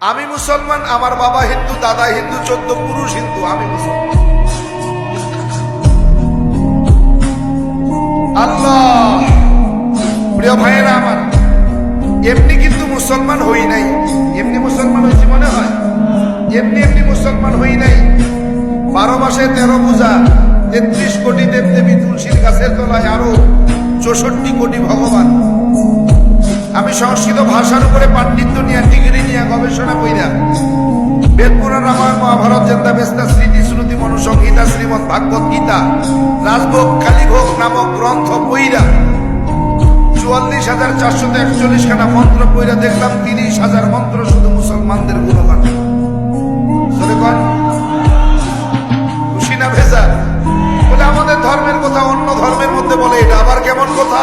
আমি মুসলমান, আমার বাবা হিন্দু, দাদা হিন্দু, 14 পুরুষ হিন্দু, আমি মুসলমান। আল্লাহ, প্রিয় ভাইয়েরা আমার, এমনি কিন্তু মুসলমান হই নাই। এমনি মুসলমান হয়েছি মনে হয়? এমনি এমনি মুসলমান হই নাই। 12 মাসে 13 পূজা, 33 কোটি দেবদেবী, তুলসীর গাছের তলায় আরো 64 কোটি ভগবান। আমি সংস্কৃত ভাষার উপরে পাণ্ডিত্য নিয়ে, ডিগ্রি নিয়ে, গবেষণা কইরা বেদ পুরাণ, রামায়ণ, মহাভারত, জেন্দা বেস্তা, স্মৃতি শ্রুতি, মনুসংহিতা, শ্রীমদ ভাগবত গীতা, রাজভোগ, কালীভোগ নামক গ্রন্থ পইরা 44,441 খানা মন্ত্র পইরা দেখলাম 30,000 মন্ত্র শুধু মুসলমানদের গুণগান। খুশি না ভেজা? বলে আমাদের ধর্মের কথা অন্য ধর্মের মধ্যে বলে, এটা আবার কেমন কথা?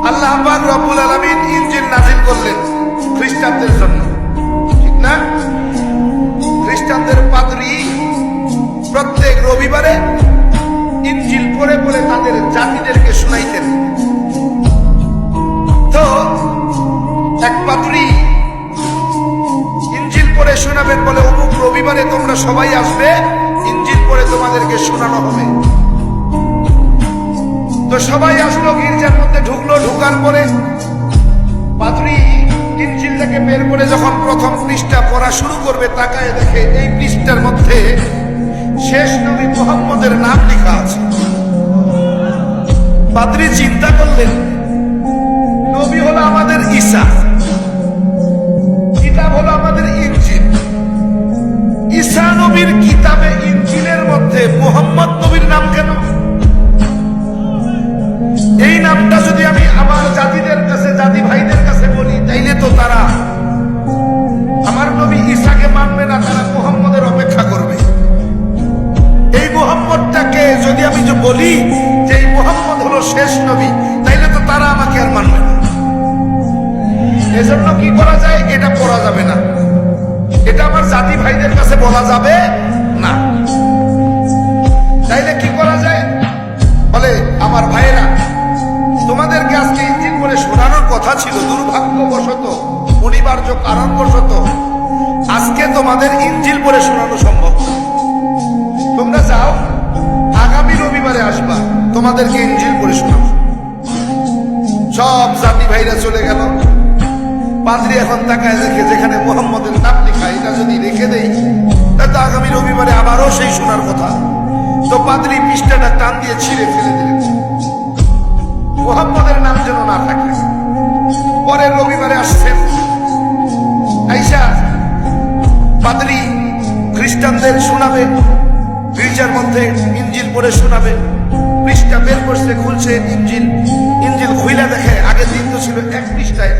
আল্লাহ পাক রব্বুল আলামিন ইনজিল নাযিল করলেন খ্রিস্টানদের জন্য, ঠিক না? খ্রিস্টানদের পাদ্রী প্রত্যেক রবিবারে ইনজিল পড়ে পড়ে তাদের জাতিদেরকে শোনাইতেন। তো এক পাদ্রী ইনজিল পড়ে শোনাবেন, বলে অমুক রবিবারে তোমরা সবাই আসবে, ইনজিল পড়ে তোমাদেরকে শোনানো হবে। তো সবাই আসলো, গির্জার মধ্যে ঢুকলো। ঢুকার পরে পাদ্রী ইনজিল থেকে বের করে যখন প্রথম পৃষ্ঠা পড়া শুরু করবে, তাকায় দেখে এই পৃষ্ঠার মধ্যে শেষ নবী মুহাম্মদের নাম লেখা আছে। পাদ্রী চিন্তা করলেন, নবী হলো আমাদের ঈসা, কিতাব হলো আমাদের ইনজিল। ঈসা নবীর কিতাবে, ইনজিলের মধ্যে মুহাম্মদ নবীর নাম কেন? এই নামটা যদি আমি আমার জাতিদের কাছে, জাতি ভাইদের কাছে বলি, তাইলে তো তারা আমার নবী ঈসাকে মানবে না, তারা মুহাম্মদের অপেক্ষা করবে। এই মুহাম্মদটাকে যদি আমি বলি যে এই মুহাম্মদ হলো শেষ নবী, তাইলে তো তারা আমাকে আর মানবে না। এজন্য কি করা যায়? এটা পড়া যাবে না, এটা আমার জাতি ভাইদের কাছে বলা যাবে না। তাইলে কি করা যায়? বলে, আমার ভাইয়েরা, তোমাদেরকে আজকে ইনজিল পড়ে শোনানোর কথা ছিল, দুর্ভাগ্যবশত, অনিবার্য কারণবশত আজকে তোমাদের ইনজিল পড়ে শোনানো সম্ভব না। তোমরা যাও, আগামী রবিবারে আসবা, তোমাদেরকে ইনজিল পড়ে শোনাবো। সব জাতি ভাইরা চলে গেল। পাদ্রী এখন তাকায় দেখে যেখানে মুহাম্মদের নাম লেখা, এটা যদি রেখে দেই তাহলে আগামী রবিবারে আবারও সেই শোনার কথা। তো পাদ্রী পৃষ্ঠাটা টান দিয়ে ছিঁড়ে ফেলে দিলেন, মুহাম্মদের নাম যেন না থাকে। পরের রবিবারে আসছেন, আইসা পাদ্রী খ্রিস্টানদের শোনাবে, গির্জার মধ্যে ইনজিল পড়ে শোনাবে। পৃষ্ঠা বের করছে, খুলছে ইনজিল, ইনজিল খুইলা দেখে আগের দিন তো ছিল 1 পৃষ্ঠায়,